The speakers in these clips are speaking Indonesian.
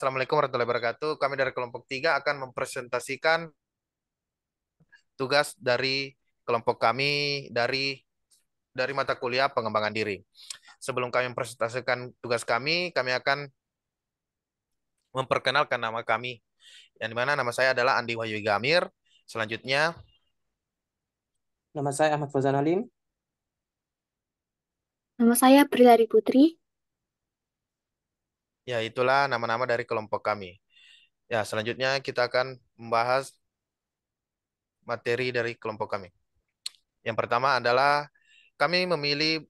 Assalamualaikum warahmatullahi wabarakatuh. Kami dari kelompok 3 akan mempresentasikan tugas dari kelompok kami dari mata kuliah pengembangan diri. Sebelum kami mempresentasikan tugas kami akan memperkenalkan nama kami. Yang dimana nama saya adalah Andi Wahyu Gamir. Selanjutnya, Nama saya Ahmad Fauzan Alim. Nama saya Prilari Putri. ya itulah nama-nama dari kelompok kami. Ya, selanjutnya kita akan membahas materi dari kelompok kami. Yang pertama adalah kami memilih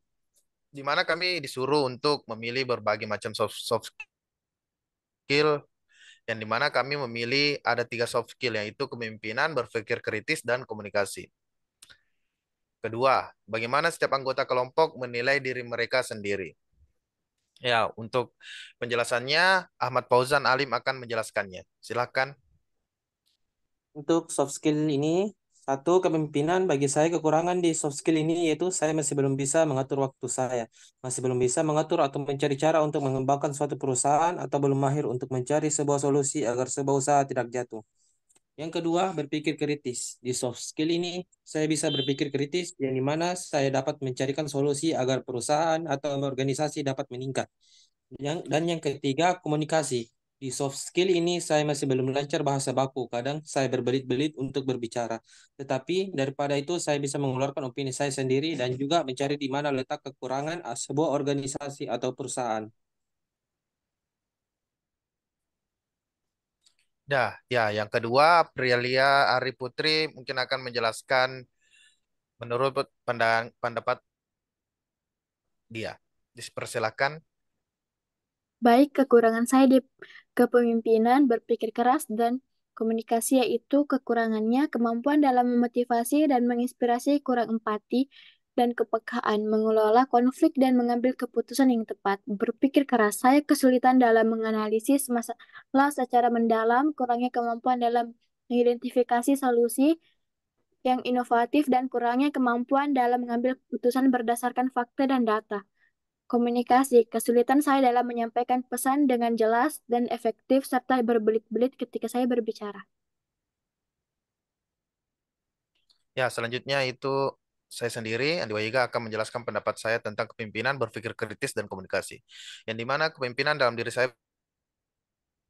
di mana kami disuruh untuk memilih berbagai macam soft skill yang dimana kami memilih ada 3 soft skill yaitu kepemimpinan, berpikir kritis, dan komunikasi. Kedua, bagaimana setiap anggota kelompok menilai diri mereka sendiri. Ya, untuk penjelasannya Ahmad Fauzan Alim akan menjelaskannya. Silakan. Untuk soft skill ini, satu kepemimpinan bagi saya kekurangan di soft skill ini yaitu saya masih belum bisa mengatur waktu saya. Masih belum bisa mengatur atau mencari cara untuk mengembangkan suatu perusahaan atau belum mahir untuk mencari sebuah solusi agar sebuah usaha tidak jatuh. Yang kedua, berpikir kritis. Di soft skill ini, saya bisa berpikir kritis yang dimana saya dapat mencarikan solusi agar perusahaan atau organisasi dapat meningkat. Dan yang ketiga, komunikasi. Di soft skill ini saya masih belum lancar bahasa baku. Kadang saya berbelit-belit untuk berbicara. Tetapi daripada itu saya bisa mengeluarkan opini saya sendiri dan juga mencari di mana letak kekurangan sebuah organisasi atau perusahaan. Dah, ya, yang kedua Prialia Ari Putri mungkin akan menjelaskan menurut pendapat dia. Dipersilakan. Baik, kekurangan saya di kepemimpinan, berpikir keras, dan komunikasi yaitu kekurangannya kemampuan dalam memotivasi dan menginspirasi, kurang empati dan kepekaan, mengelola konflik dan mengambil keputusan yang tepat. Berpikir keras, saya kesulitan dalam menganalisis masalah secara mendalam, kurangnya kemampuan dalam mengidentifikasi solusi yang inovatif, dan kurangnya kemampuan dalam mengambil keputusan berdasarkan fakta dan data. Komunikasi, kesulitan saya dalam menyampaikan pesan dengan jelas dan efektif serta berbelit-belit ketika saya berbicara. Ya, selanjutnya itu saya sendiri, Andi Wayiga, akan menjelaskan pendapat saya tentang kepemimpinan, berpikir kritis, dan komunikasi. Yang dimana kepemimpinan dalam diri saya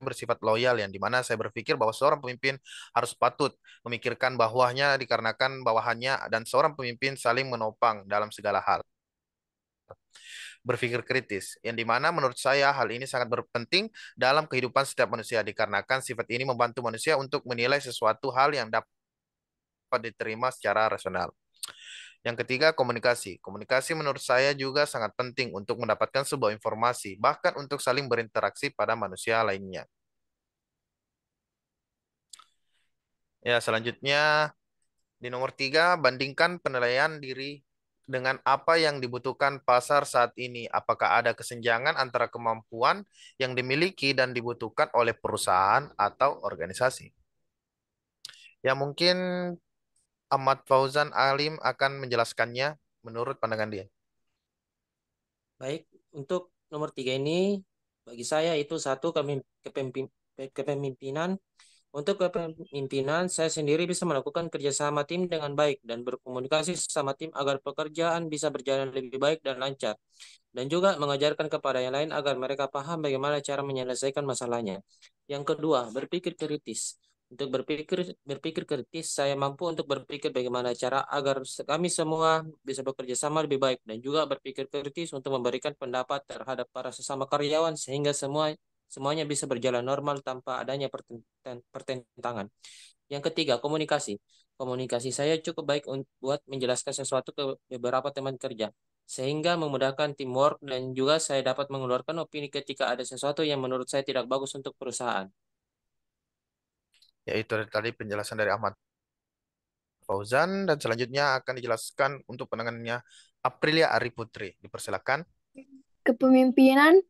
bersifat loyal, yang dimana saya berpikir bahwa seorang pemimpin harus patut memikirkan bawahnya dikarenakan bawahannya dan seorang pemimpin saling menopang dalam segala hal. Berpikir kritis, yang dimana menurut saya hal ini sangat berpenting dalam kehidupan setiap manusia dikarenakan sifat ini membantu manusia untuk menilai sesuatu hal yang dapat diterima secara rasional. Yang ketiga, komunikasi. Komunikasi menurut saya juga sangat penting untuk mendapatkan sebuah informasi, bahkan untuk saling berinteraksi pada manusia lainnya. Ya, selanjutnya di nomor 3, bandingkan penilaian diri dengan apa yang dibutuhkan pasar saat ini. Apakah ada kesenjangan antara kemampuan yang dimiliki dan dibutuhkan oleh perusahaan atau organisasi? Ya, mungkin Ahmad Fauzan Alim akan menjelaskannya menurut pandangan dia. Baik, untuk nomor tiga ini bagi saya itu satu kepemimpinan. Untuk kepemimpinan, saya sendiri bisa melakukan kerjasama tim dengan baik dan berkomunikasi sesama tim agar pekerjaan bisa berjalan lebih baik dan lancar. Dan juga mengajarkan kepada yang lain agar mereka paham bagaimana cara menyelesaikan masalahnya. Yang kedua, berpikir kritis. Untuk berpikir kritis, saya mampu untuk berpikir bagaimana cara agar kami semua bisa bekerja sama lebih baik dan juga berpikir kritis untuk memberikan pendapat terhadap para sesama karyawan sehingga semuanya bisa berjalan normal tanpa adanya pertentangan. Yang ketiga, komunikasi. Komunikasi saya cukup baik buat menjelaskan sesuatu ke beberapa teman kerja, sehingga memudahkan teamwork dan juga saya dapat mengeluarkan opini ketika ada sesuatu yang menurut saya tidak bagus untuk perusahaan. Yaitu tadi penjelasan dari Ahmad Fauzan dan selanjutnya akan dijelaskan untuk penanganannya Aprilia Ari Putri. Dipersilakan. Kepemimpinan,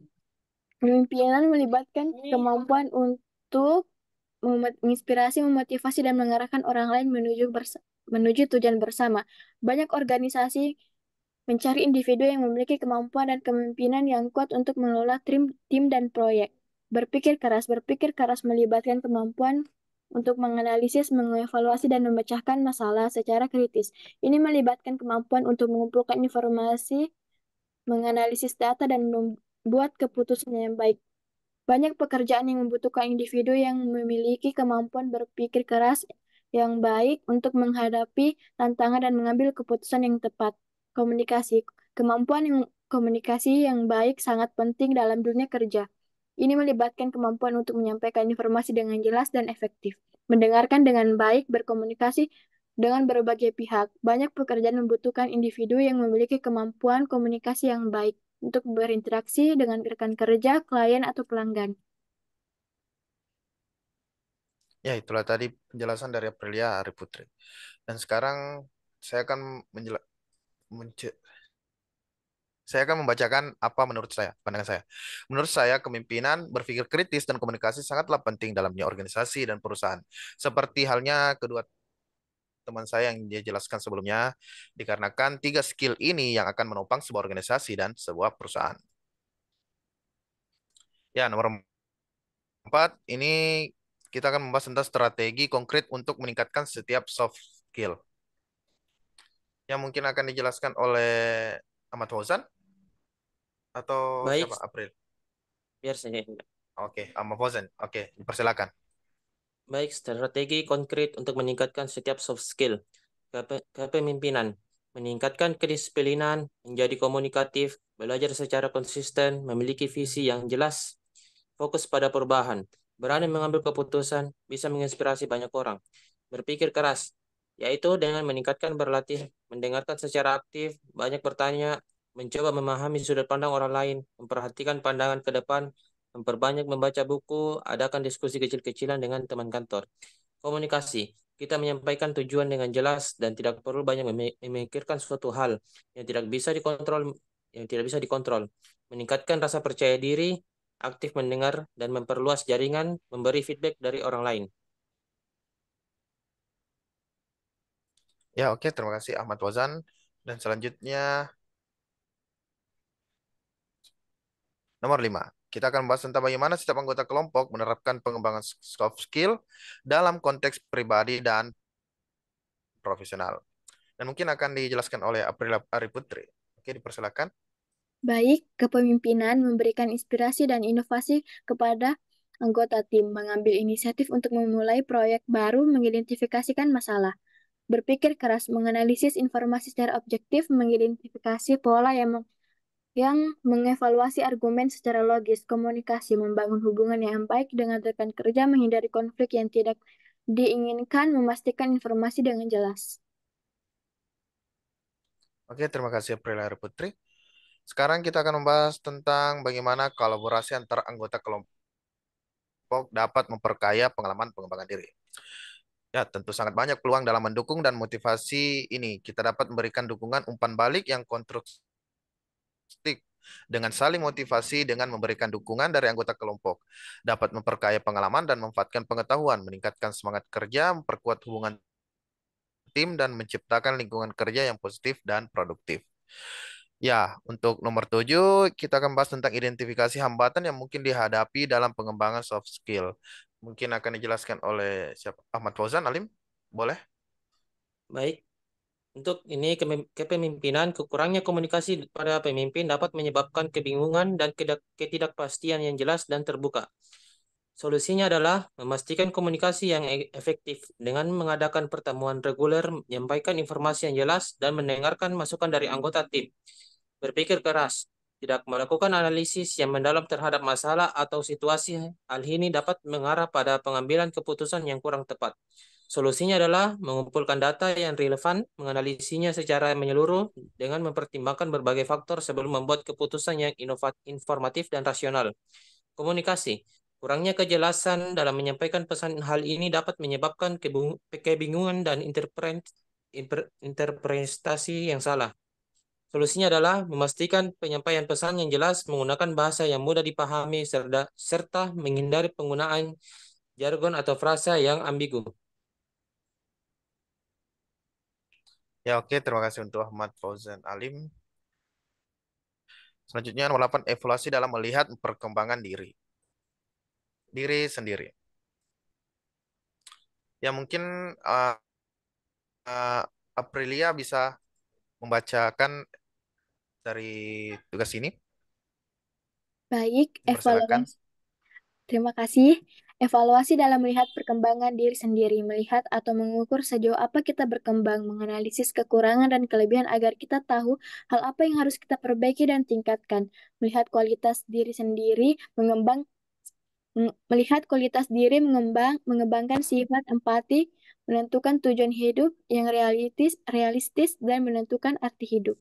kepemimpinan melibatkan kemampuan untuk menginspirasi, memotivasi, dan mengarahkan orang lain menuju tujuan bersama. Banyak organisasi mencari individu yang memiliki kemampuan dan kepemimpinan yang kuat untuk mengelola tim dan proyek. Berpikir keras melibatkan kemampuan untuk menganalisis, mengevaluasi, dan memecahkan masalah secara kritis. Ini melibatkan kemampuan untuk mengumpulkan informasi, menganalisis data, dan membuat keputusan yang baik. Banyak pekerjaan yang membutuhkan individu yang memiliki kemampuan berpikir keras yang baik untuk menghadapi tantangan dan mengambil keputusan yang tepat. Komunikasi. Kemampuan yang komunikasi yang baik sangat penting dalam dunia kerja. Ini melibatkan kemampuan untuk menyampaikan informasi dengan jelas dan efektif, mendengarkan dengan baik, berkomunikasi dengan berbagai pihak. Banyak pekerjaan membutuhkan individu yang memiliki kemampuan komunikasi yang baik untuk berinteraksi dengan rekan kerja, klien, atau pelanggan. Ya, itulah tadi penjelasan dari Aprilia Ariputri. Dan sekarang saya akan saya akan membacakan apa menurut saya, pandangan saya. Menurut saya, kepemimpinan, berpikir kritis, dan komunikasi sangatlah penting dalam dunia organisasi dan perusahaan. Seperti halnya kedua teman saya yang dia jelaskan sebelumnya, dikarenakan tiga skill ini yang akan menopang sebuah organisasi dan sebuah perusahaan. Ya, nomor 4, ini kita akan membahas tentang strategi konkret untuk meningkatkan setiap soft skill. Yang mungkin akan dijelaskan oleh Ahmad Fauzan atau siapa? Baik, April. biar saya. Oke, Ahmad Fauzan. Oke, dipersilakan. Baik, strategi konkret untuk meningkatkan setiap soft skill. Kepemimpinan, meningkatkan kedisiplinan, menjadi komunikatif, belajar secara konsisten, memiliki visi yang jelas, fokus pada perubahan, berani mengambil keputusan, bisa menginspirasi banyak orang. Berpikir keras, yaitu dengan meningkatkan berlatih, mendengarkan secara aktif, banyak bertanya, mencoba memahami sudut pandang orang lain, memperhatikan pandangan ke depan, memperbanyak membaca buku, adakan diskusi kecil-kecilan dengan teman kantor. Komunikasi, kita menyampaikan tujuan dengan jelas dan tidak perlu banyak memikirkan suatu hal yang tidak bisa dikontrol, Meningkatkan rasa percaya diri, aktif mendengar dan memperluas jaringan, memberi feedback dari orang lain. Ya, oke, terima kasih Ahmad Fauzan. Dan selanjutnya nomor 5. Kita akan bahas tentang bagaimana setiap anggota kelompok menerapkan pengembangan soft skill dalam konteks pribadi dan profesional. Dan mungkin akan dijelaskan oleh April Ariputri. Oke, dipersilakan. Baik, kepemimpinan memberikan inspirasi dan inovasi kepada anggota tim, mengambil inisiatif untuk memulai proyek baru, mengidentifikasikan masalah, berpikir keras, menganalisis informasi secara objektif, mengidentifikasi pola yang mengevaluasi argumen secara logis, komunikasi, membangun hubungan yang baik dengan rekan kerja, menghindari konflik yang tidak diinginkan, memastikan informasi dengan jelas. Oke, terima kasih April Ariputri. Sekarang kita akan membahas tentang bagaimana kolaborasi antar anggota kelompok dapat memperkaya pengalaman pengembangan diri. Ya, tentu sangat banyak peluang dalam mendukung dan motivasi ini. Kita dapat memberikan dukungan umpan balik yang konstruktif dengan saling motivasi dengan memberikan dukungan dari anggota kelompok. Dapat memperkaya pengalaman dan memanfaatkan pengetahuan, meningkatkan semangat kerja, memperkuat hubungan tim, dan menciptakan lingkungan kerja yang positif dan produktif. Ya, untuk nomor 7, kita akan bahas tentang identifikasi hambatan yang mungkin dihadapi dalam pengembangan soft skill. Mungkin akan dijelaskan oleh siapa? Ahmad Fauzan, Alim? Boleh? Baik, untuk ini kepemimpinan, kekurangnya komunikasi pada pemimpin dapat menyebabkan kebingungan dan ketidakpastian yang jelas dan terbuka. Solusinya adalah memastikan komunikasi yang efektif dengan mengadakan pertemuan reguler, menyampaikan informasi yang jelas, dan mendengarkan masukan dari anggota tim. Berpikir keras, tidak melakukan analisis yang mendalam terhadap masalah atau situasi. Hal ini dapat mengarah pada pengambilan keputusan yang kurang tepat. Solusinya adalah mengumpulkan data yang relevan, menganalisinya secara menyeluruh dengan mempertimbangkan berbagai faktor sebelum membuat keputusan yang informatif dan rasional. Komunikasi. Kurangnya kejelasan dalam menyampaikan pesan hal ini dapat menyebabkan kebingungan dan interpretasi yang salah. Solusinya adalah memastikan penyampaian pesan yang jelas, menggunakan bahasa yang mudah dipahami, serta menghindari penggunaan jargon atau frasa yang ambigu. Ya, oke. Terima kasih untuk Ahmad Fauzan Alim. Selanjutnya nomor 8, evaluasi dalam melihat perkembangan diri. diri sendiri. Ya mungkin uh, Aprilia bisa membacakan dari tugas ini. Baik, Dipersilakan. evaluasi. Terima kasih. Evaluasi dalam melihat perkembangan diri sendiri, melihat atau mengukur sejauh apa kita berkembang, menganalisis kekurangan dan kelebihan agar kita tahu hal apa yang harus kita perbaiki dan tingkatkan, melihat kualitas diri sendiri, melihat kualitas diri, mengembangkan sifat empati, menentukan tujuan hidup yang realistis dan menentukan arti hidup.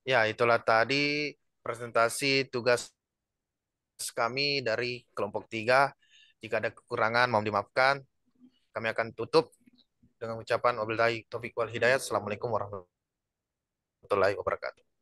Ya, itulah tadi presentasi tugas kami dari kelompok 3. Jika ada kekurangan, mohon dimaafkan. Kami akan tutup dengan ucapan wabillahi taufiq wal hidayah. Assalamualaikum warahmatullahi wabarakatuh.